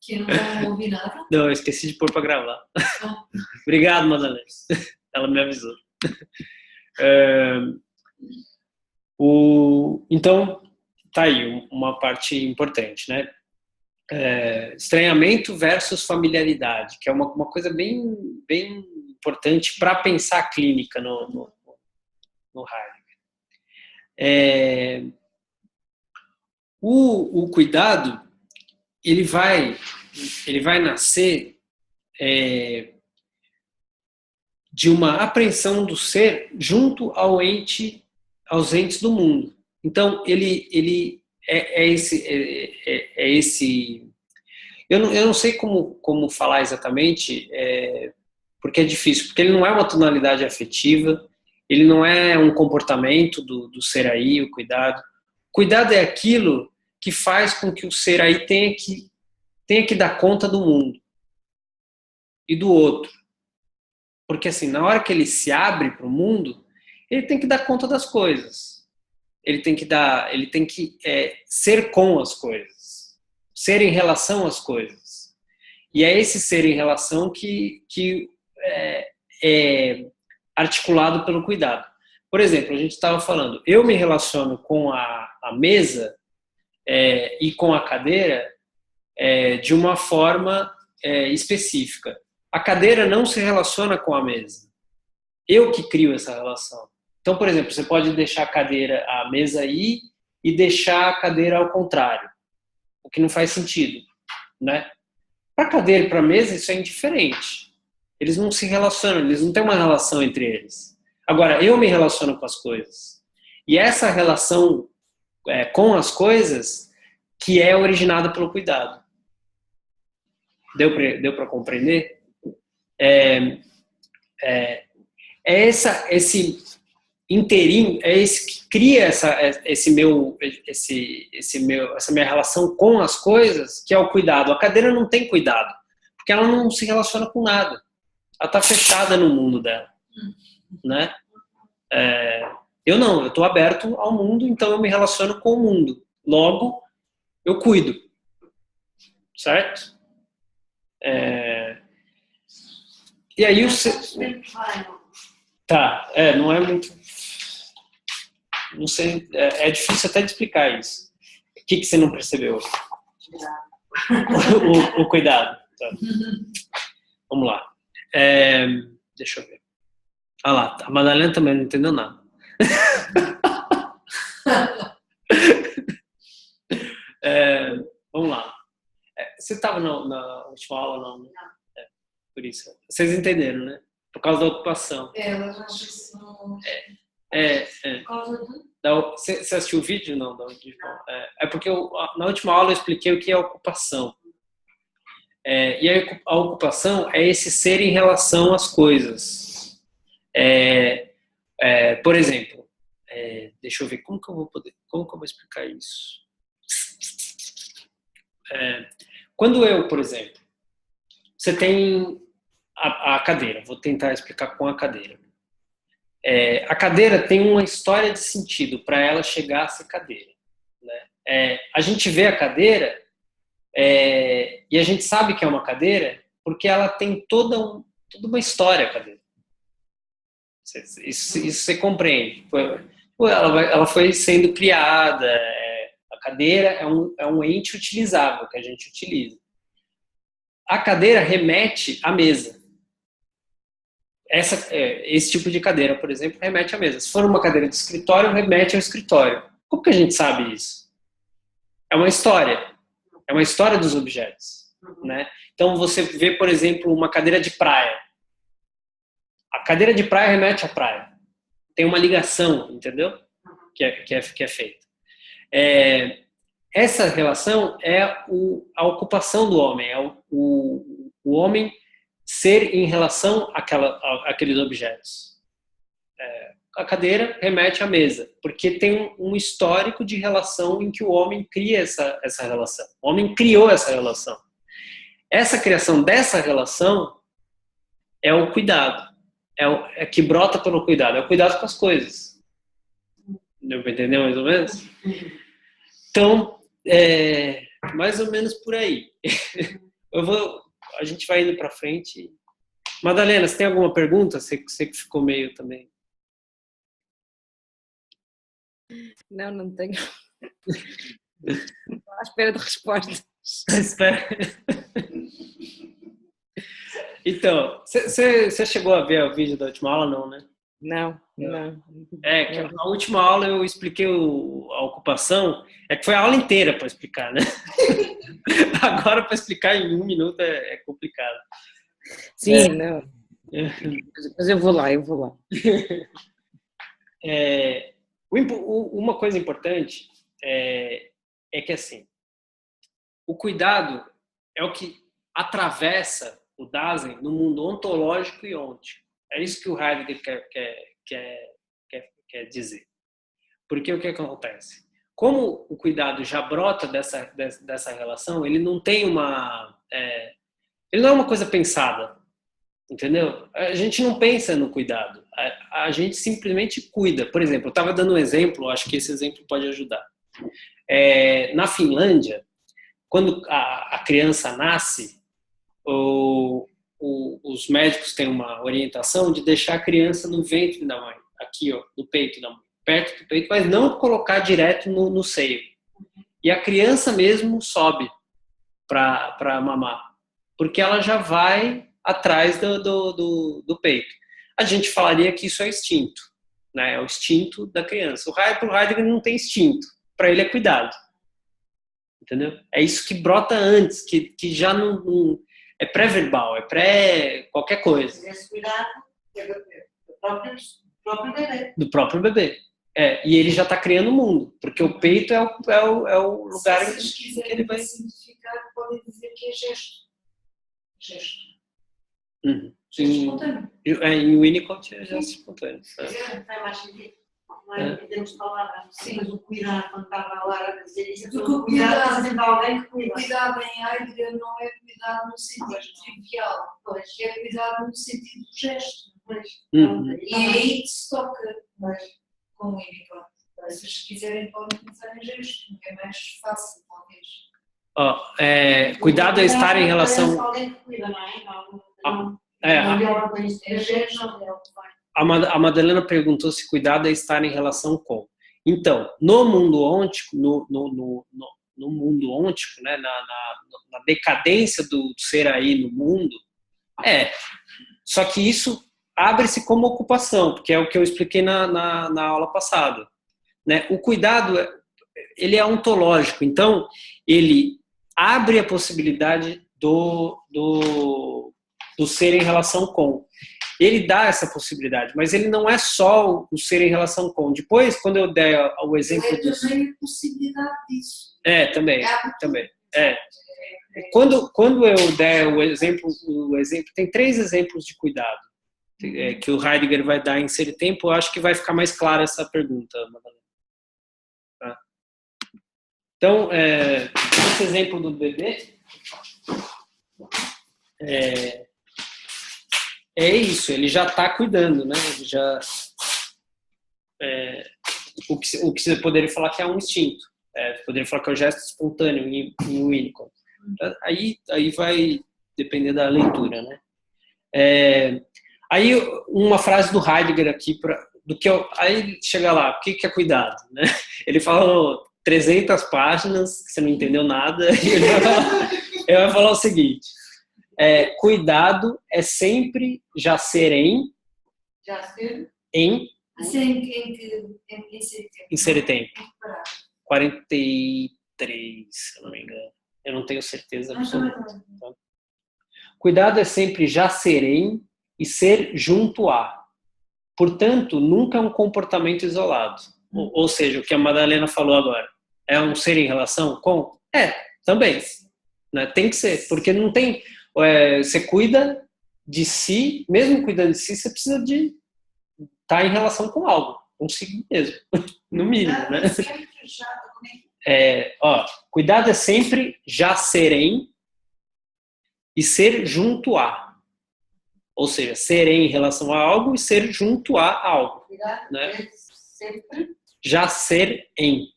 Que não ouvi nada. Não, eu esqueci de pôr para gravar. Ah, Obrigado, Madalena. Ela me avisou. É, então, tá aí uma parte importante, né? Estranhamento versus familiaridade, que é uma coisa bem, bem importante para pensar a clínica no Heidegger. O cuidado, ele vai nascer de uma apreensão do ser junto aos entes do mundo. Então, ele é esse. Eu não sei como falar exatamente, porque é difícil, porque ele não é uma tonalidade afetiva, ele não é um comportamento do ser aí, o cuidado. Cuidado é aquilo que faz com que o ser aí tenha que dar conta do mundo e do outro. Porque assim, na hora que ele se abre para o mundo, ele tem que dar conta das coisas. Ele tem que ser com as coisas, ser em relação às coisas. E é esse ser em relação que é articulado pelo cuidado. Por exemplo, a gente estava falando, eu me relaciono com a mesa e com a cadeira de uma forma específica. A cadeira não se relaciona com a mesa. Eu que crio essa relação. Então, por exemplo, você pode deixar a mesa aí e deixar a cadeira ao contrário, o que não faz sentido, né? Para a cadeira e para a mesa, isso é indiferente. Eles não se relacionam, eles não têm uma relação entre eles. Agora, eu me relaciono com as coisas. E essa relação com as coisas que é originada pelo cuidado. Deu para compreender? Esse inteirinho, é esse que cria essa minha relação com as coisas, que é o cuidado. A cadeira não tem cuidado, porque ela não se relaciona com nada. Ela está fechada no mundo dela, né? Eu estou aberto ao mundo, então eu me relaciono com o mundo. Logo, eu cuido, certo? E aí o tá, não é muito, não sei, é difícil até de explicar isso. O que você não percebeu? o cuidado. Tá. Vamos lá. Deixa eu ver. Ah lá, a Madalena também não entendeu nada. Vamos lá. Você estava na última aula, não? Não. Por isso. Vocês entenderam, né? Por causa da ocupação. Ela já pensou. Por causa do... Você assistiu o vídeo? Não, da última. Porque na última aula eu expliquei o que é ocupação. E a ocupação é esse ser em relação às coisas. Por exemplo, deixa eu ver como que eu vou explicar isso. Quando por exemplo, você tem a cadeira, vou tentar explicar com a cadeira. A cadeira tem uma história de sentido para ela chegar a ser cadeira, né? A gente vê a cadeira e a gente sabe que é uma cadeira porque ela tem toda uma história, a cadeira. Isso você compreende. Ela foi sendo criada, a cadeira é um ente utilizável que a gente utiliza. A cadeira remete à mesa. Esse tipo de cadeira, por exemplo, remete à mesa. Se for uma cadeira de escritório, remete ao escritório. Como que a gente sabe isso? É uma história dos objetos, né? Então você vê, por exemplo, uma cadeira de praia. A cadeira de praia remete à praia. Tem uma ligação, entendeu? Que é feita. Essa relação é a ocupação do homem, é o homem ser em relação àqueles objetos. A cadeira remete à mesa, porque tem um histórico de relação em que o homem cria essa relação. O homem criou essa relação. Essa criação dessa relação é o cuidado, que brota pelo cuidado, é o cuidado com as coisas. Deu para entender mais ou menos? Então, mais ou menos por aí. A gente vai indo para frente. Madalena, você tem alguma pergunta? Você que ficou meio também. Não tenho. Estou à espera de respostas. Espera. Então, você chegou a ver o vídeo da última aula, não, né? Não. Que a última aula eu expliquei a ocupação, que foi a aula inteira para explicar, né? Agora para explicar em 1 minuto é complicado. Sim, não. Mas eu vou lá. Uma coisa importante é que assim, o cuidado é o que atravessa o Dasein no mundo ontológico e ôntico. É isso que o Heidegger quer dizer. Porque o que acontece? Como o cuidado já brota dessa relação, ele não tem ele não é uma coisa pensada, entendeu? A gente não pensa no cuidado, a gente simplesmente cuida. Por exemplo, eu estava dando um exemplo, acho que esse exemplo pode ajudar. Na Finlândia, quando a criança nasce, os médicos têm uma orientação de deixar a criança no ventre da mãe, aqui, ó, no peito da mãe, perto do peito, mas não colocar direto no seio. E a criança mesmo sobe para mamar, porque ela já vai atrás do peito. A gente falaria que isso é instinto, né? É o instinto da criança. Para o Heidegger não tem instinto, para ele é cuidado. Entendeu? É isso que brota antes, que já não é pré-verbal, é pré-qualquer coisa. Esse cuidado do próprio bebê. E ele já está criando o mundo, porque o peito é o lugar em que ele vai... Se simplificar, podem dizer que é gesto. Gesto. Uhum. Gesto espontâneo. Em Winnicott é gesto espontâneo. Não faz mais sentido. Não é temos palavras. Sim, mas o cuidado, quando estava lá a dizer isso, Porque o cuidado fazendo alguém que cuida. Cuidado em Heidegger não é cuidado no sentido trivial, é cuidado no sentido do gesto. E é aí que se toca com o Winnicott. Se vocês quiserem, podem pensar em gesto, é mais fácil, talvez. Cuidado é estar em relação... Alguém que cuida, não é? É gesto, não é? A Madalena perguntou se cuidado é estar em relação com. Então, no mundo ôntico, no mundo ôntico, né, na decadência do ser aí no mundo, só que isso abre-se como ocupação, porque é o que eu expliquei na aula passada. Né? O cuidado, ele é ontológico, então ele abre a possibilidade do ser em relação com. Ele dá essa possibilidade, mas ele não é só o ser em relação com. Depois, quando eu der o exemplo disso... também a possibilidade disso. Também. Quando eu der o exemplo, tem 3 exemplos de cuidado que o Heidegger vai dar em Ser e Tempo. Eu acho que vai ficar mais clara essa pergunta, Madalena. Tá? Então, esse exemplo do bebê é isso, ele já está cuidando, né? Ele já, o que você poderia falar que é um instinto, poderia falar que é um gesto espontâneo em Winnicott. Aí vai depender da leitura, né? Aí uma frase do Heidegger aqui, aí chega lá, o que é cuidado? Né? Ele fala 300 páginas, que você não entendeu nada, e ele vai falar o seguinte... cuidado é sempre já ser em Ser e Tempo. 43, se eu não me engano. Eu não tenho certeza absoluta. Tá? Cuidado é sempre já ser em e ser junto a. Portanto, nunca é um comportamento isolado. Ou seja, o que a Madalena falou agora. É um ser em relação com? Também. Né? Tem que ser, porque não tem... você cuida de si, mesmo cuidando de si, você precisa de estar em relação com algo, consigo mesmo, no mínimo, né? Cuidado é sempre já ser em e ser junto a. Ou seja, ser em relação a algo e ser junto a algo. Cuidado, né? Sempre Já ser em.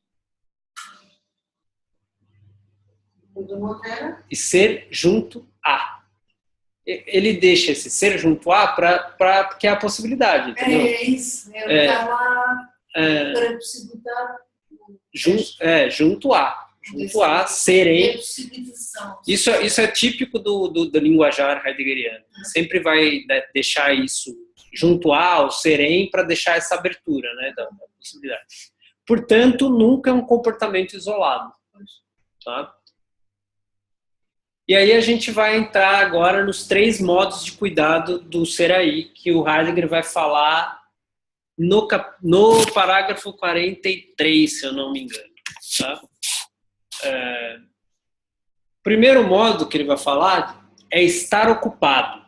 e ser junto a. Ele deixa esse ser junto a porque é a possibilidade, entendeu? É isso, está lá para possibilitar junto a, serem. Isso é típico do linguajar heideggeriano. Sempre vai deixar isso junto a, ou serem, para deixar essa abertura, né, da possibilidade. Portanto, nunca é um comportamento isolado. Tá? E aí a gente vai entrar agora nos 3 modos de cuidado do ser aí, que o Heidegger vai falar no parágrafo 43, se eu não me engano. Tá? O primeiro modo que ele vai falar é estar ocupado.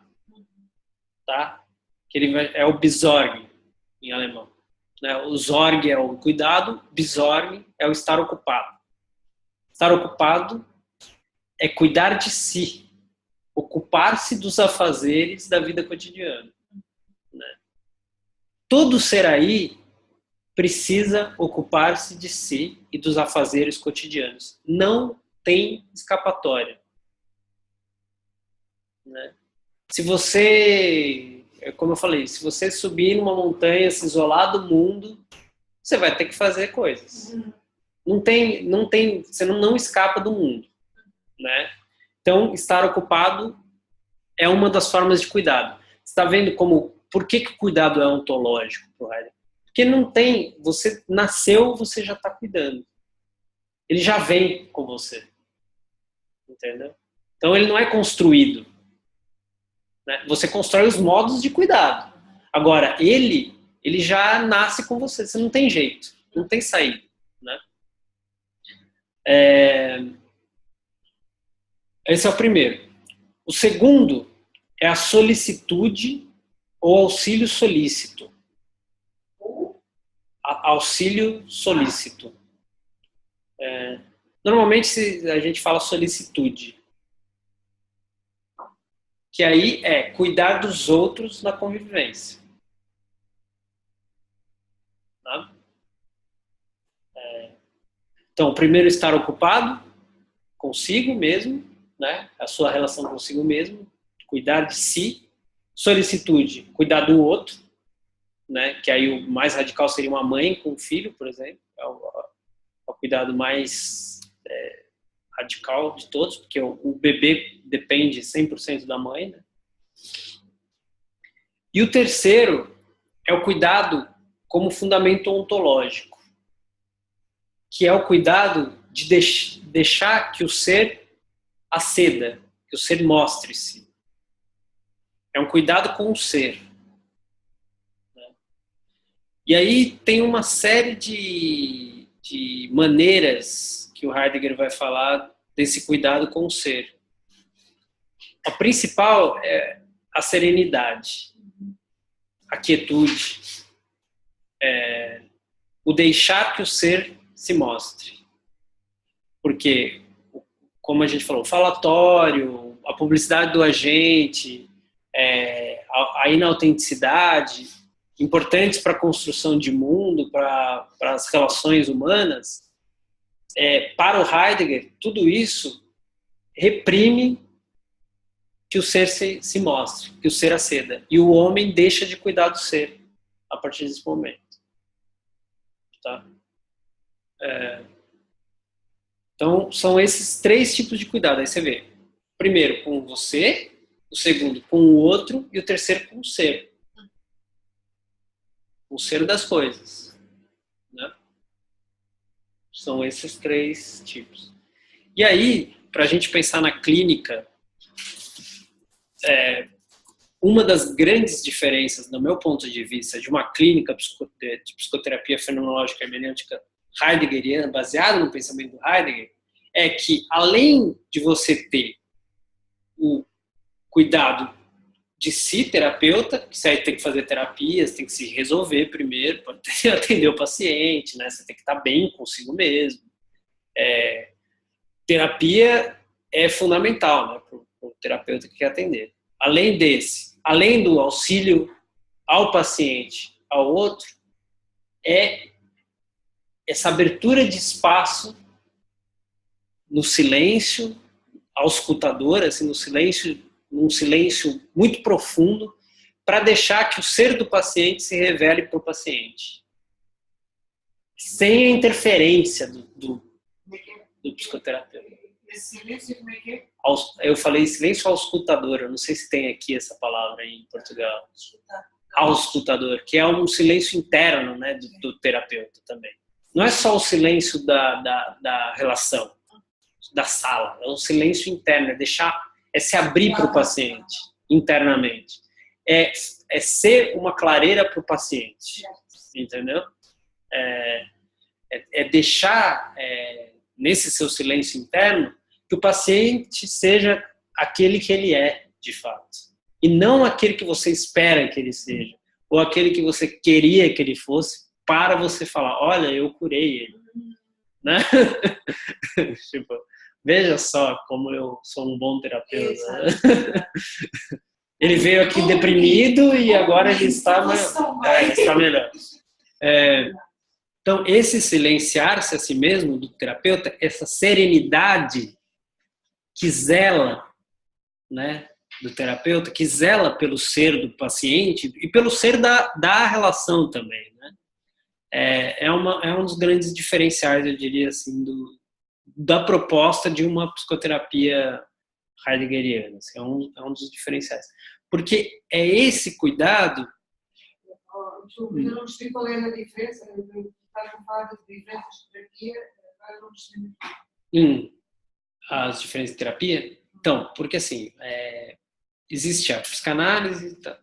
Tá? Que é o Besorgen, em alemão. Né? O Sorge é o cuidado, Besorgen é o estar ocupado. Estar ocupado é cuidar de si, ocupar-se dos afazeres da vida cotidiana. Né? Todo ser aí precisa ocupar-se de si e dos afazeres cotidianos. Não tem escapatória. Né? Se você, como eu falei, se você subir numa montanha, se isolar do mundo, você vai ter que fazer coisas. Não tem, você não escapa do mundo. Né? Então, estar ocupado é uma das formas de cuidado. Você está vendo por que o cuidado é ontológico para o Heidegger? Porque não tem, você nasceu, você já está cuidando. Ele já vem com você. Entendeu? Então, ele não é construído. Né? Você constrói os modos de cuidado. Agora, ele já nasce com você. Você não tem jeito, não tem saída. Né? Esse é o primeiro. O segundo é a solicitude ou auxílio solícito. Auxílio solícito. Normalmente a gente fala solicitude. Que aí é cuidar dos outros na convivência. Tá? Então, o primeiro, estar ocupado consigo mesmo. Né? A sua relação consigo mesmo, cuidar de si, solicitude, cuidar do outro, né? Que aí o mais radical seria uma mãe com um filho, por exemplo, é o cuidado mais radical de todos, porque o bebê depende 100% da mãe. Né? E o terceiro é o cuidado como fundamento ontológico, que é o cuidado de deixar que o ser aceda, que o ser mostre-se. É um cuidado com o ser. Né? E aí tem uma série de maneiras que o Heidegger vai falar desse cuidado com o ser. A principal é a serenidade, a quietude, o deixar que o ser se mostre. Porque como a gente falou, o falatório, a publicidade do agente, a inautenticidade, importantes para a construção de mundo, para as relações humanas, para o Heidegger, tudo isso reprime que o ser se mostre, que o ser aceda. E o homem deixa de cuidar do ser a partir desse momento. Tá? Então, são esses 3 tipos de cuidado. Aí você vê, o primeiro com você, o segundo com o outro e o terceiro com o ser. O ser das coisas. Né? São esses 3 tipos. E aí, para a gente pensar na clínica, uma das grandes diferenças, do meu ponto de vista, de uma clínica de psicoterapia fenomenológica hermenêutica heideggeriana, baseada no pensamento do Heidegger, é que além de você ter o cuidado de si, terapeuta, que você tem que fazer terapias, tem que se resolver primeiro para atender o paciente, né? Você tem que estar bem consigo mesmo. Terapia é fundamental, né, para o terapeuta que quer atender. Além do auxílio ao paciente, ao outro, essa abertura de espaço no silêncio auscultador, assim, num silêncio muito profundo, para deixar que o ser do paciente se revele para o paciente. Sem a interferência do psicoterapeuta. Esse silêncio, como é que é? Eu falei silêncio auscultador, eu não sei se tem aqui essa palavra em Portugal. Auscultador, que é um silêncio interno, né, do terapeuta também. Não é só o silêncio da relação, da sala, é um silêncio interno, é se abrir para o paciente internamente. É ser uma clareira para o paciente, entendeu? É deixar, nesse seu silêncio interno, que o paciente seja aquele que ele é, de fato. E não aquele que você espera que ele seja, ou aquele que você queria que ele fosse, para você falar, olha, eu curei ele. Né? Tipo, veja só como eu sou um bom terapeuta. Né? Ele veio aqui deprimido e agora ele está melhor. Então, esse silenciar-se a si mesmo do terapeuta, essa serenidade que zela, né, do terapeuta, que zela pelo ser do paciente e pelo ser da relação também, né? É um dos grandes diferenciais, eu diria assim, da proposta de uma psicoterapia heideggeriana. Assim, é um dos diferenciais. Porque é esse cuidado... Eu não percebi qual é a diferença. Estás a falar de diferenças de terapia, agora não percebi. As diferenças de terapia? Então, porque assim, existe a psicanálise. Tá?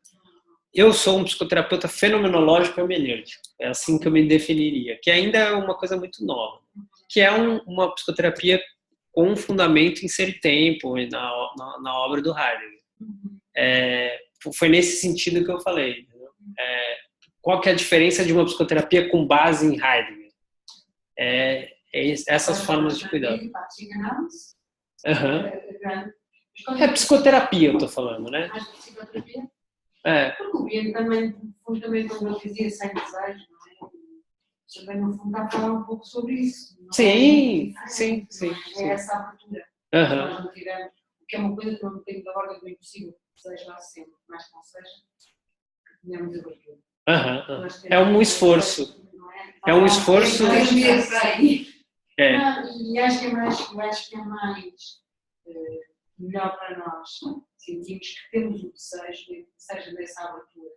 Eu sou um psicoterapeuta fenomenológico hermenêutico. É assim que eu me definiria. Que ainda é uma coisa muito nova. Que é uma psicoterapia com fundamento em ser e tempo na obra do Heidegger. Foi nesse sentido que eu falei. Qual que é a diferença de uma psicoterapia com base em Heidegger? Essas formas de cuidado. É psicoterapia, eu estou falando, né? Mais psicoterapia? É. Porque o Biano também, fundamentalmente, quando ele dizia sem desejo, não é? Também, no fundo, está a falar um pouco sobre isso. Sim. É essa a abertura. Nós não tiramos, que é uma coisa que não tem da ordem do impossível, seja lá sempre, mas que não seja, que tenhamos abertura. É um esforço. É um esforço. E acho que é mais melhor para nós. Sentimos que temos o desejo, seja dessa abertura,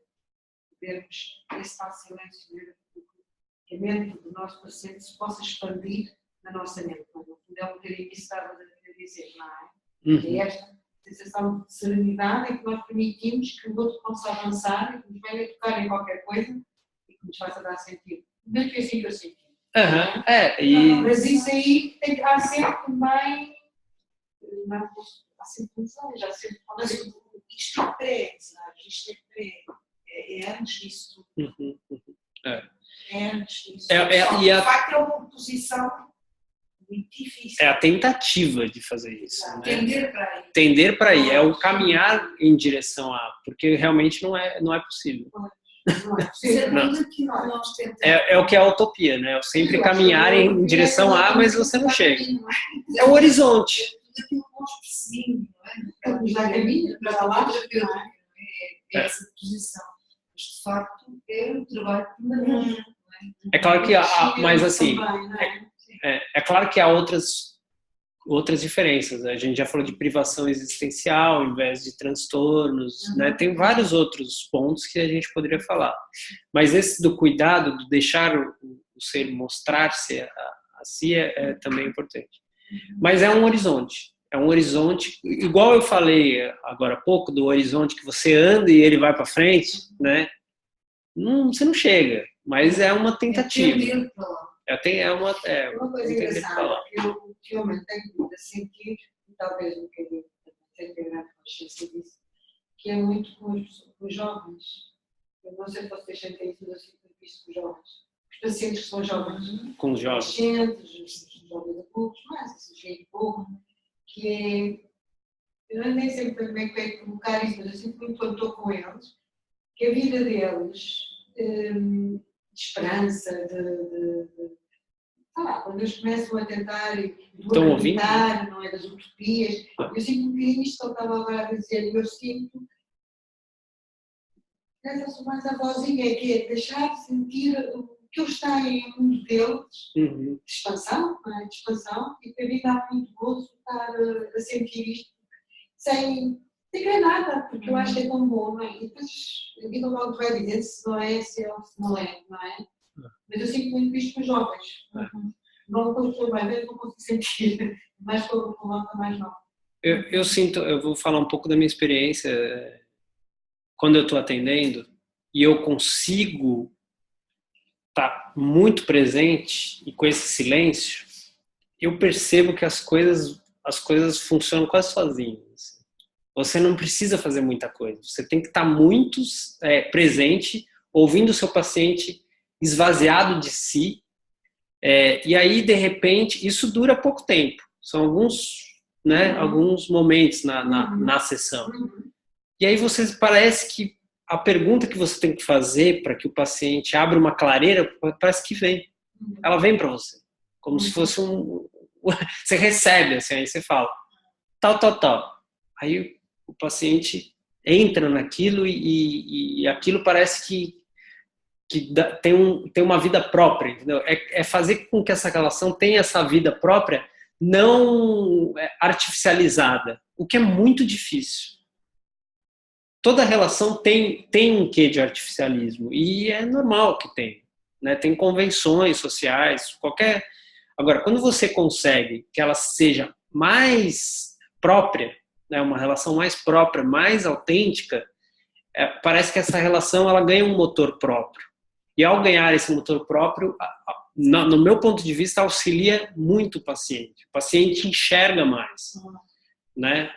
vermos esse tal silêncio, que a mente do nosso paciente se possa expandir na nossa mente. No fundo, é um bocadinho isso que estava a dizer, não é? É esta sensação de serenidade em que nós permitimos que o outro possa avançar e que nos venha tocar em qualquer coisa e que nos faça dar sentido. Não foi assim que eu senti. Mas isso aí há sempre também. Há sempre um desejo, há sempre. Mas isto é pré, sabe? Isto é pré. É antes disso tudo. É antes disso. De facto, é uma posição muito difícil. É a tentativa de fazer isso. Né? Tender para aí. É o caminhar em direção a. Porque realmente não é possível. É o que é a utopia, né? Eu sempre caminhar em direção a, mas você não chega. É o horizonte. Tudo aquilo que nós perseguimos, não é? Já caminha para lá, é essa posição. Mas, de facto, é um trabalho permanente. É claro que há, mas assim, é claro que há outras diferenças. A gente já falou de privação existencial ao invés de transtornos, né? Tem vários outros pontos que a gente poderia falar. Mas esse do cuidado, do deixar o ser mostrar-se a si é também importante. Mas é um horizonte. É um horizonte, igual eu falei agora há pouco, do horizonte que você anda e ele vai para frente, né? Você não chega, mas é uma tentativa. Uma coisa engraçada que eu ultimamente tenho a sentir, e talvez um bocadinho, sem ter grande consciência disso, que é muito com os jovens. Eu não sei se vocês sentem isso, mas eu sinto isto com os jovens. Os pacientes que são jovens. Com os jovens. Os jovens adultos, mas esse jeito pouco, que é. Eu nem sei como é que é colocar isso, mas eu sinto muito quando estou com eles, que a vida deles, de esperança, quando eles começam a tentar Estão ouvindo? não é, das utopias, eu sinto um bocadinho isto que eu estava agora a dizer, eu sinto essa sou mais a vozinha, que é deixar de sentir o que eles têm em mundo deles, de expansão, não é? De expansão, e para mim dá muito gozo estar a sentir isto sem querer nada, porque eu acho que é tão bom, não é? E depois a vida logo vai dizer se não é, se é ou se não é, não é? Mas eu sinto muito isto com os jovens. Não com as pessoas mais velhas, não consigo sentir, mas com a malta mais nova. Eu sinto, eu vou falar um pouco da minha experiência quando eu estou atendendo e eu consigo estar muito presente e com esse silêncio, eu percebo que as coisas funcionam quase sozinhas. Você não precisa fazer muita coisa, você tem que estar muito presente, ouvindo o seu paciente esvaziado de si, e aí, de repente, isso dura pouco tempo, são alguns momentos na sessão. E aí parece que a pergunta que você tem que fazer para que o paciente abra uma clareira, parece que vem. Ela vem para você. Como se fosse você recebe, assim, aí você fala, tal. Aí o paciente entra naquilo e aquilo parece que tem uma vida própria, entendeu? É fazer com que essa relação tenha essa vida própria, não artificializada, o que é muito difícil. Toda relação tem um quê de artificialismo, e é normal que tem, né? Tem convenções sociais, qualquer... Agora, quando você consegue que ela seja mais própria, né? Uma relação mais própria, mais autêntica, parece que essa relação ela ganha um motor próprio. E ao ganhar esse motor próprio, no meu ponto de vista, auxilia muito o paciente. O paciente enxerga mais, né?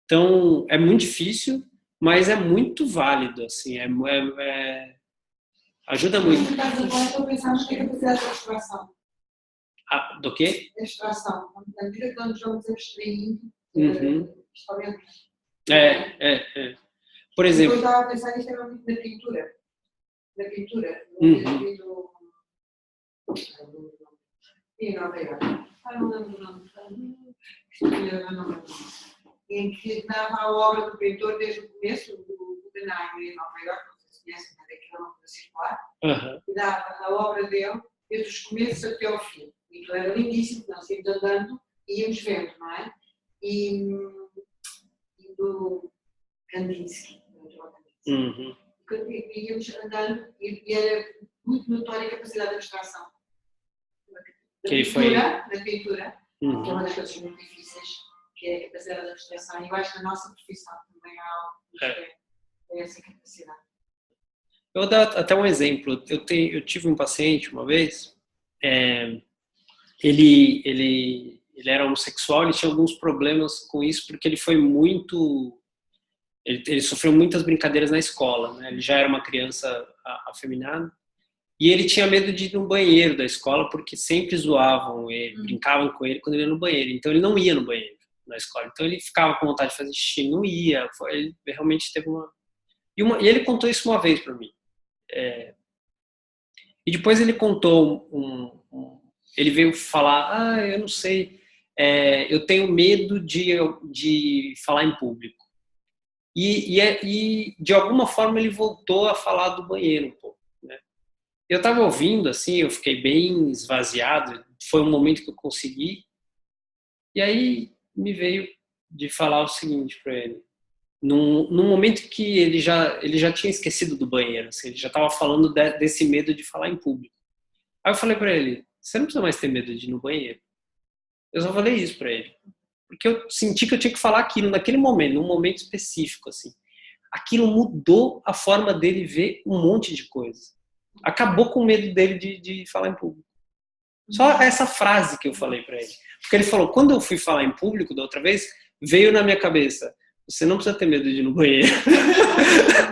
Então, é muito difícil, mas é muito válido, assim, ajuda muito. Estou pensando na capacidade de abstração. Do quê? Abstração. Na medida que nós vamos abstraindo, Por exemplo... Eu estava a pensar isto era muito na pintura. Na pintura. Não lembro o nome. Em que dava a obra do pintor desde o começo, do Guggenheim em Nova Iorque, não sei se conhecem, mas aquilo é uma coisa circular, e dava a obra dele desde os começos até ao fim. E aquilo era lindíssimo, nós íamos andando e íamos vendo, não é? E do Kandinsky, íamos andando e era muito notória a capacidade de abstração. Na pintura, que é uma das coisas muito difíceis, que é a capacidade de abstração. E eu acho que na nossa profissão também há algo que é essa capacidade. Eu vou dar até um exemplo. Eu tive um paciente uma vez, ele era homossexual, ele tinha alguns problemas com isso, porque ele foi muito... Ele sofreu muitas brincadeiras na escola, né? Ele já era uma criança afeminada. E ele tinha medo de ir no banheiro da escola, porque sempre zoavam ele, brincavam com ele quando ele ia no banheiro. Então ele não ia no banheiro na escola. Então ele ficava com vontade de fazer xixi, não ia. Ele realmente teve e ele contou isso uma vez para mim. E depois ele contou ele veio falar, eu não sei, eu tenho medo de falar em público. E de alguma forma ele voltou a falar do banheiro um pouco, né? Eu estava ouvindo, assim, eu fiquei bem esvaziado, foi um momento que eu consegui, e aí me veio de falar o seguinte para ele, num momento que ele já tinha esquecido do banheiro, assim, ele já estava falando desse medo de falar em público. Aí eu falei para ele, você não precisa mais ter medo de ir no banheiro. Eu só falei isso para ele. Porque eu senti que eu tinha que falar aquilo naquele momento, num momento específico, assim. Aquilo mudou a forma dele ver um monte de coisas. Acabou com o medo dele de falar em público. Só essa frase que eu falei para ele. Porque ele falou, quando eu fui falar em público da outra vez, veio na minha cabeça, você não precisa ter medo de ir no banheiro.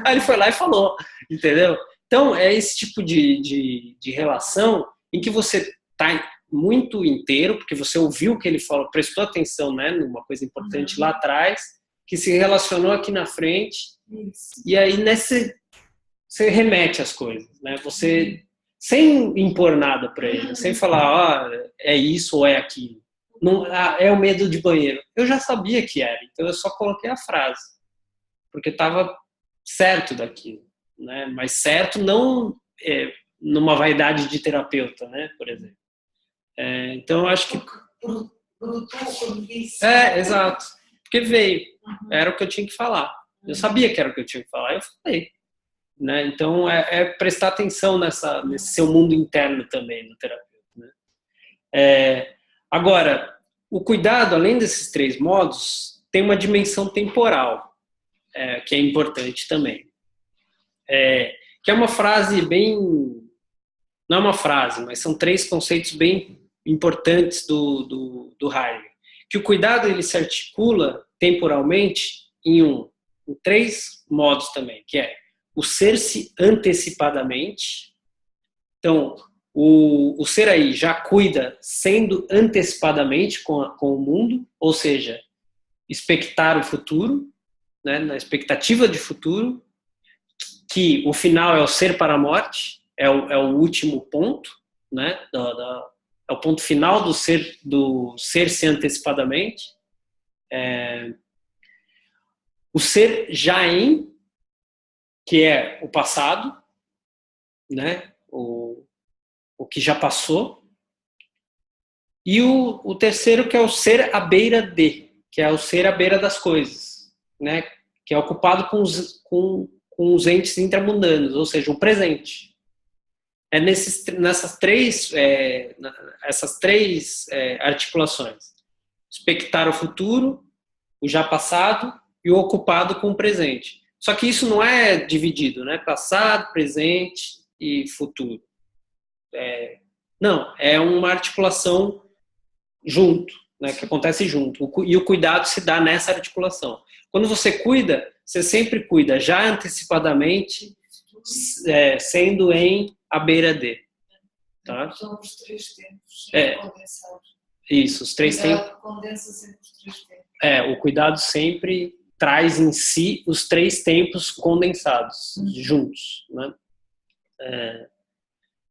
Aí ele foi lá e falou, entendeu? Então, é esse tipo de relação em que você está muito inteiro, porque você ouviu o que ele falou, prestou atenção, né, numa coisa importante lá atrás, que se relacionou aqui na frente, e aí você remete as coisas, né? Você sem impor nada para ele, sem falar, é isso ou é aquilo. Não, é o medo de banheiro. Eu já sabia que era, então eu só coloquei a frase, porque estava certo daquilo, né? Mas certo não numa vaidade de terapeuta, né? Por exemplo. Então eu acho que Brotou quando disse. exato, porque veio, era o que eu tinha que falar. Eu sabia que era o que eu tinha que falar, eu falei. Né? Então, prestar atenção nesse seu mundo interno também, do terapeuta. Né? Agora, o cuidado, além desses 3 modos, tem uma dimensão temporal, que é importante também. Que é uma frase bem... Não é uma frase, mas são 3 conceitos bem importantes do Heidegger. Que o cuidado ele se articula temporalmente em 3 modos também, que é o ser-se antecipadamente. Então, o ser aí já cuida sendo antecipadamente com o mundo, ou seja, expectar o futuro, né, na expectativa de futuro, que o final é o ser para a morte, é o último ponto, né, é o ponto final do ser-se antecipadamente. O ser já em, que é o passado, né? O que já passou. E o terceiro, que é o ser à beira de, que é o ser à beira das coisas, né? Que é ocupado com os entes intramundanos, ou seja, o presente. Nessas três articulações. Expectar o futuro, o já passado e o ocupado com o presente. Só que isso não é dividido, né? Passado, presente e futuro. Não, é uma articulação junto, né? Que acontece junto. E o cuidado se dá nessa articulação. Quando você cuida, você sempre cuida já antecipadamente, sendo em à beira de. Tá? São os 3 tempos condensados. Isso, os 3 tempos. Condensa sempre os 3 tempos. O cuidado sempre traz em si os 3 tempos condensados, juntos. Né?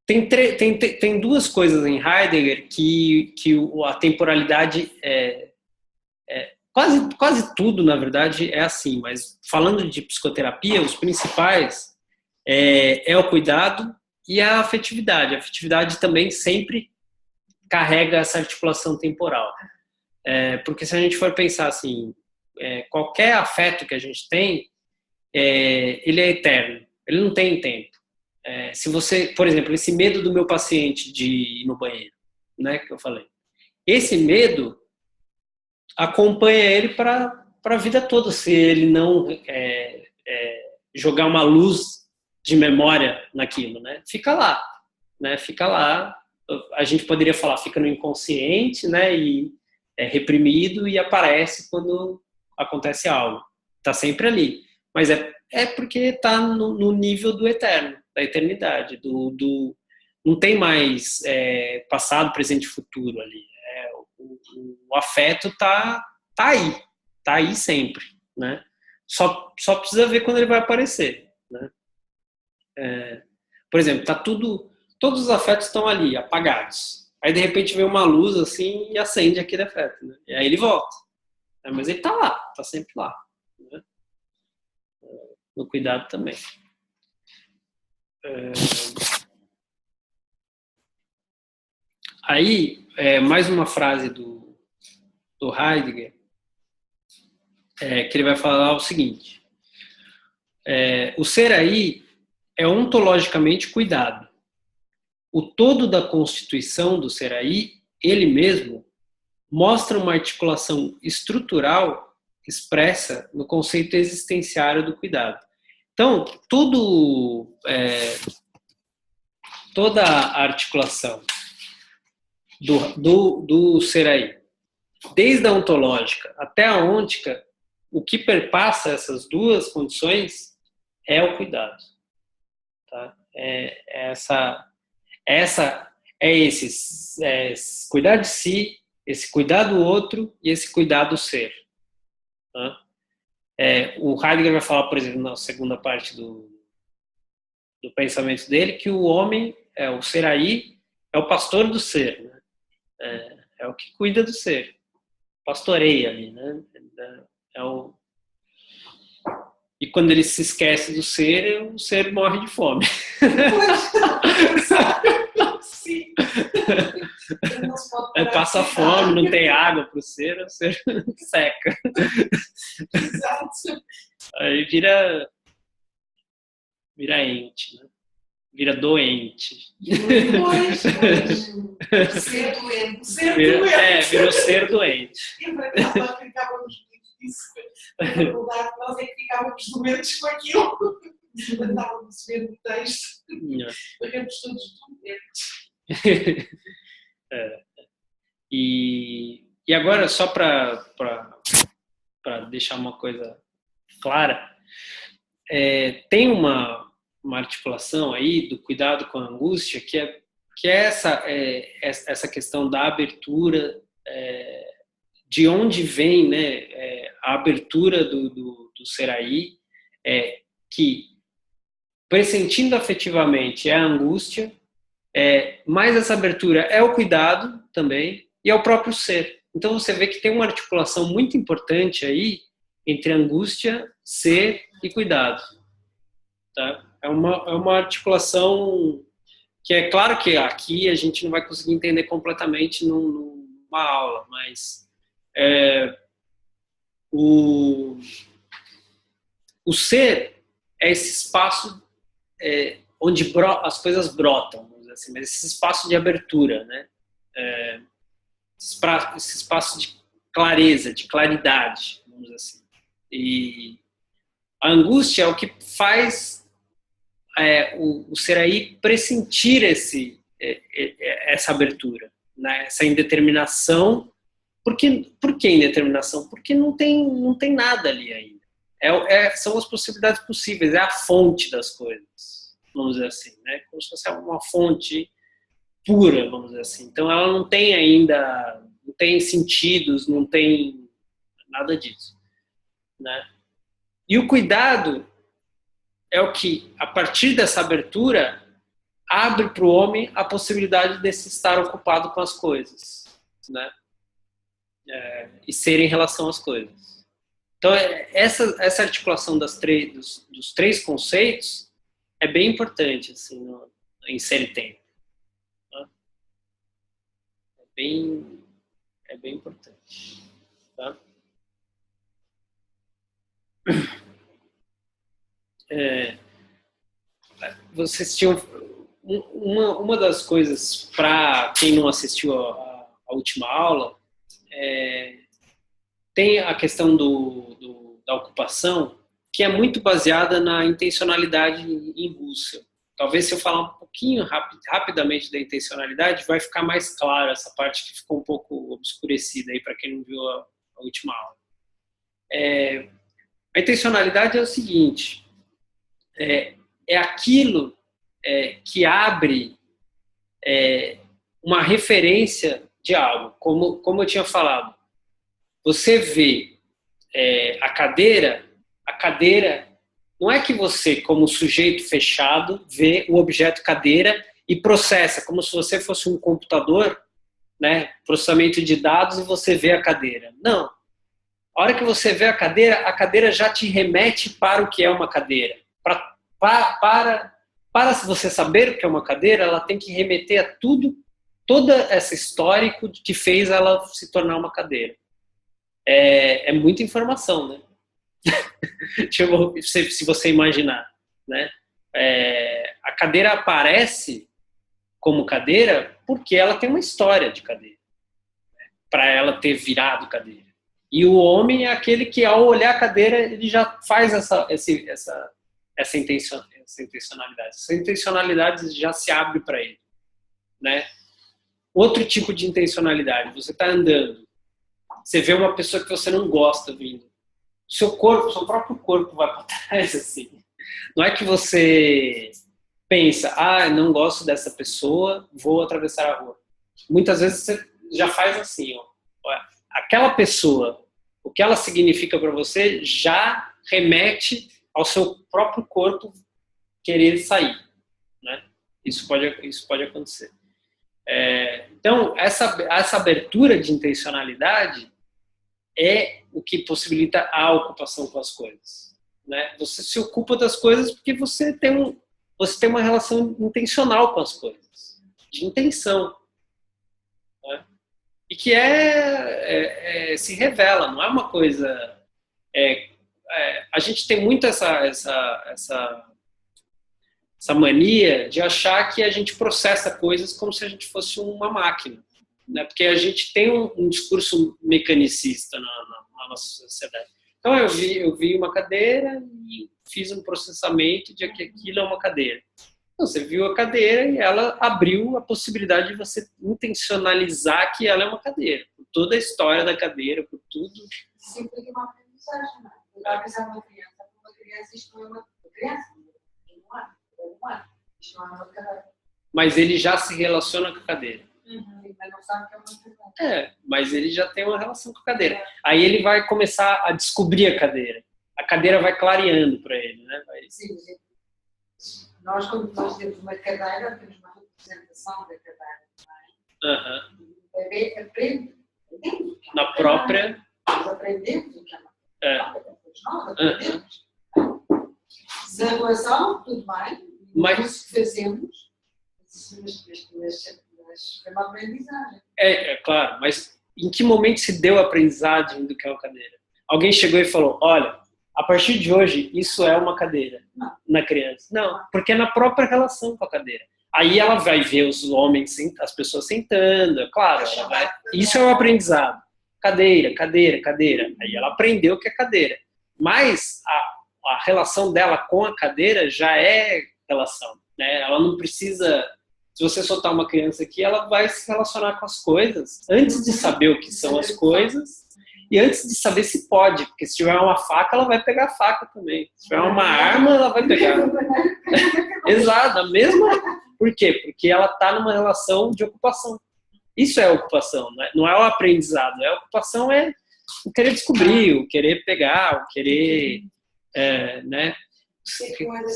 Tem 2 coisas em Heidegger que a temporalidade quase tudo, na verdade, é assim, mas falando de psicoterapia, os principais é o cuidado e a afetividade. A afetividade também sempre carrega essa articulação temporal. Porque se a gente for pensar assim, qualquer afeto que a gente tem, ele é eterno, ele não tem tempo. Se você, por exemplo, esse medo do meu paciente de ir no banheiro, né, que eu falei, esse medo acompanha ele para a vida toda, se ele não jogar uma luz de memória naquilo, né? Fica lá, né? Fica lá. A gente poderia falar, fica no inconsciente, né? E é reprimido e aparece quando acontece algo. Está sempre ali, mas é porque está no nível do eterno, da eternidade, não tem mais passado, presente e futuro ali. O afeto tá aí sempre, né? Só precisa ver quando ele vai aparecer, né? Por exemplo, todos os afetos estão ali, apagados. Aí de repente vem uma luz assim e acende aquele afeto, né? E aí ele volta. Mas ele tá lá, tá sempre lá, né? No cuidado também. Aí, mais uma frase do Heidegger, que ele vai falar o seguinte: o ser aí é ontologicamente cuidado. O todo da constituição do ser aí, ele mesmo, mostra uma articulação estrutural expressa no conceito existenciário do cuidado. Então, toda a articulação do ser aí, desde a ontológica até a ôntica, o que perpassa essas 2 condições é o cuidado. Tá? Esse cuidar de si, esse cuidar do outro e esse cuidar do ser. Tá? O Heidegger vai falar, por exemplo, na segunda parte do pensamento dele, que o homem o Seraí é o pastor do ser, né? É o que cuida do ser, pastoreia ali, né? E quando ele se esquece do ser, o ser morre de fome. Sim. Passa fome, não tem água para o ser seca. Exato. Aí vira ente, né? Vira doente. Pois. Ser doente. Ser doente. Virou ser doente. E para cá nós ficávamos disso. Na verdade, nós é que ficávamos doentes com aquilo. Andávamos a ver o texto. Ficamos todos doentes. E agora, só para deixar uma coisa clara, tem uma articulação aí do cuidado com a angústia, que é essa questão da abertura, de onde vem, né, a abertura do Seraí, que pressentindo afetivamente é a angústia, mas essa abertura é o cuidado também e é o próprio ser. Então você vê que tem uma articulação muito importante aí entre angústia, ser e cuidado. Tá? É uma articulação que é claro que aqui a gente não vai conseguir entender completamente numa aula, mas o ser é esse espaço onde as coisas brotam, vamos dizer assim, mas esse espaço de abertura, né? Esse espaço de clareza, de claridade, vamos dizer assim. E a angústia é o que faz o Seraí pressentir essa abertura, né? Essa indeterminação. Por que indeterminação? Porque não tem nada ali ainda. São as possibilidades possíveis, é a fonte das coisas, vamos dizer assim, né? Como se fosse uma fonte pura, vamos dizer assim. Então ela não tem ainda, não tem sentidos, não tem nada disso, né? E o cuidado é o que, a partir dessa abertura, abre para o homem a possibilidade de se estar ocupado com as coisas, né? E ser em relação às coisas. Então, essa articulação dos três conceitos é bem importante assim, em Ser e Tempo. Tá? É bem importante. Tá? Vocês tinham... Uma das coisas, para quem não assistiu a última aula, tem a questão da ocupação, que é muito baseada na intencionalidade em Husserl. Talvez se eu falar um pouquinho rapidamente da intencionalidade, vai ficar mais claro essa parte que ficou um pouco obscurecida aí para quem não viu a última aula. A intencionalidade é o seguinte, é aquilo que abre uma referência de algo, como eu tinha falado. Você vê a cadeira não é que você, como sujeito fechado, vê o objeto cadeira e processa, como se você fosse um computador, né, processamento de dados, e você vê a cadeira. Não. A hora que você vê a cadeira já te remete para o que é uma cadeira. Para você saber o que é uma cadeira, ela tem que remeter a toda essa histórico que fez ela se tornar uma cadeira. É muita informação, né? Se você imaginar, né? A cadeira aparece como cadeira porque ela tem uma história de cadeira, né? Para ela ter virado cadeira. E o homem é aquele que, ao olhar a cadeira, ele já faz essa intencionalidade. Essa intencionalidade já se abre para ele, né? Outro tipo de intencionalidade, você está andando, você vê uma pessoa que você não gosta vindo, seu próprio corpo vai para trás, assim. Não é que você pensa, não gosto dessa pessoa, vou atravessar a rua. Muitas vezes você já faz assim, aquela pessoa, o que ela significa para você já remete ao seu próprio corpo querer sair, né? Isso pode acontecer. Então, essa abertura de intencionalidade é o que possibilita a ocupação com as coisas, né? Você se ocupa das coisas porque você tem uma relação intencional com as coisas, de intenção, né? E que se revela, não é uma coisa... a gente tem muito essa mania de achar que a gente processa coisas como se a gente fosse uma máquina, né? Porque a gente tem um discurso mecanicista na nossa sociedade. Então eu vi uma cadeira e fiz um processamento de que aquilo é uma cadeira. Então, você viu a cadeira e ela abriu a possibilidade de você intencionalizar que ela é uma cadeira, por toda a história da cadeira, por tudo. Sempre que uma aprendizagem, não é? Eu estava a pensar numa criança, isto não é uma criança, não é. Isto não é uma cadeira. Mas ele já se relaciona com a cadeira. Mas não sabe que é uma cadeira. Mas ele já tem uma relação com a cadeira. Aí ele vai começar a descobrir a cadeira. A cadeira vai clareando para ele, né? Sim. Nós, quando nós temos uma cadeira, temos uma representação da cadeira, não é? O bebê aprende. Na própria... Nós aprendemos o que é uma cadeira. Nós aprendemos. Se a relação, tudo bem. Mas o que fazemos, mas é uma aprendizagem. Claro, mas em que momento se deu a aprendizagem do que é uma cadeira? Alguém chegou e falou, olha, a partir de hoje, isso é uma cadeira na criança. Não, porque é na própria relação com a cadeira. Aí ela vai ver os homens, as pessoas sentando, claro, isso é o aprendizado. Cadeira. Aí ela aprendeu o que é cadeira. Mas a relação dela com a cadeira já é relação, né? Ela não precisa... Se você soltar uma criança aqui, ela vai se relacionar com as coisas antes de saber o que são as coisas e antes de saber se pode, porque se tiver uma faca, ela vai pegar a faca também. Se tiver uma arma, ela vai pegar. Exato, a mesma... Por quê? Porque ela está numa relação de ocupação. Isso é ocupação, não é o aprendizado. A ocupação é o querer descobrir, o querer pegar, o querer né, se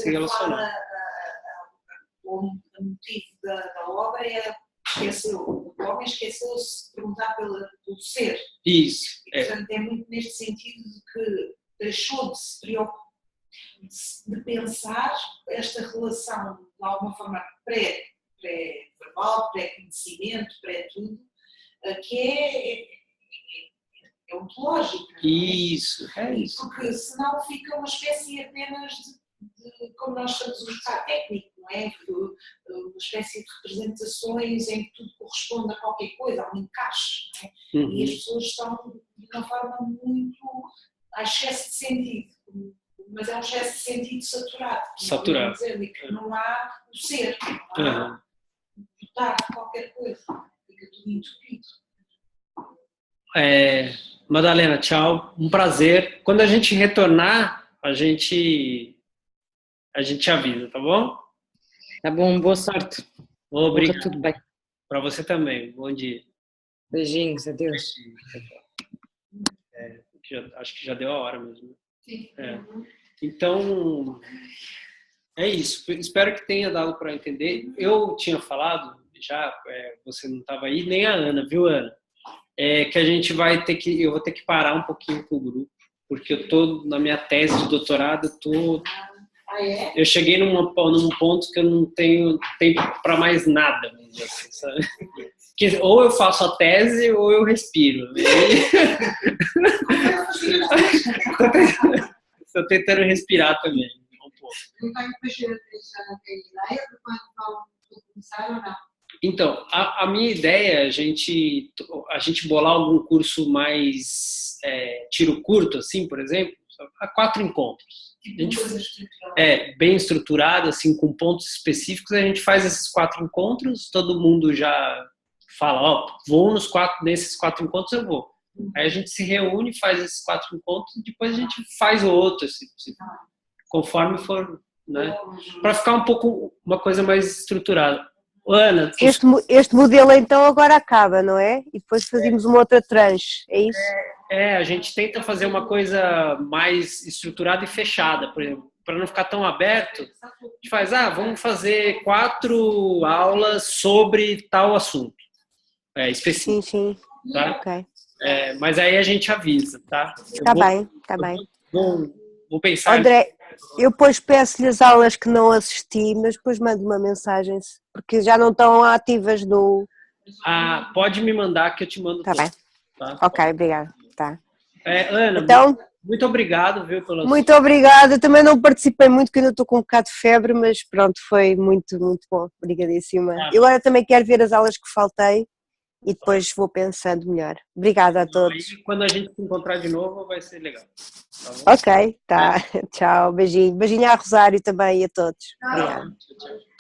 relacionar. O motivo da obra o homem esqueceu-se de perguntar pelo ser. Isso. Portanto, é muito neste sentido de que deixou de se preocupar, de pensar esta relação de alguma forma pré-verbal, pré-conhecimento, pré-tudo, que é ontológica. Isso. Porque senão fica uma espécie apenas de como nós estamos a usar técnico, não é? Uma espécie de representações em que tudo corresponde a qualquer coisa, a um encaixe, não é? E as pessoas estão de uma forma muito a excesso de sentido, mas é um excesso de sentido saturado. Dizer, que não há o ser, não há botar qualquer coisa, fica tudo entupido. Madalena, tchau, um prazer. Quando a gente retornar, a gente avisa, tá bom? Tá bom, boa sorte. Obrigado. Tudo bem. Para você também, bom dia. Beijinhos, adeus. Acho que já deu a hora mesmo. Sim. Então, é isso. Espero que tenha dado para entender. Eu tinha falado, já você não estava aí, nem a Ana, viu, Ana? Que eu vou ter que parar um pouquinho com o grupo, porque eu estou na minha tese de doutorado, eu cheguei num ponto que eu não tenho tempo para mais nada, vamos dizer assim, sabe? Que ou eu faço a tese ou eu respiro. Estou tentando respirar também, um pouco. Então, depois já tem ideia de quando vão começar ou não? Então, a minha ideia é a gente bolar algum curso mais tiro curto, assim, por exemplo, a 4 encontros. Bem estruturado, assim, com pontos específicos, a gente faz esses 4 encontros, todo mundo já fala, vou nesses 4 encontros eu vou. Aí a gente se reúne, faz esses 4 encontros e depois a gente faz o outro, assim, conforme for, né? Para ficar uma coisa mais estruturada. Ana, este modelo então agora acaba, não é? E depois fazemos uma outra tranche, é isso? A gente tenta fazer uma coisa mais estruturada e fechada, por exemplo. para não ficar tão aberto, a gente faz, vamos fazer 4 aulas sobre tal assunto específico. Sim. Tá? Ok. Mas aí a gente avisa, tá? Tá bem. Vou pensar. André, eu depois peço-lhe as aulas que não assisti, mas depois mando uma mensagem, porque já não estão ativas no... Pode me mandar que eu te mando. Tá bem. Tá? Ok, obrigada. Tá. Ana, Então, muito obrigado, viu, pela muito obrigada. Também não participei muito, porque ainda estou com um bocado de febre, mas pronto, foi muito, muito bom. Obrigadíssima. E agora também quero ver as aulas que faltei e depois vou pensando melhor. Obrigada a todos. Aí, quando a gente se encontrar de novo, vai ser legal. Tá bom? Ok, tá. Tchau, beijinho. Beijinho a Rosário também e a todos. Obrigada. Tchau.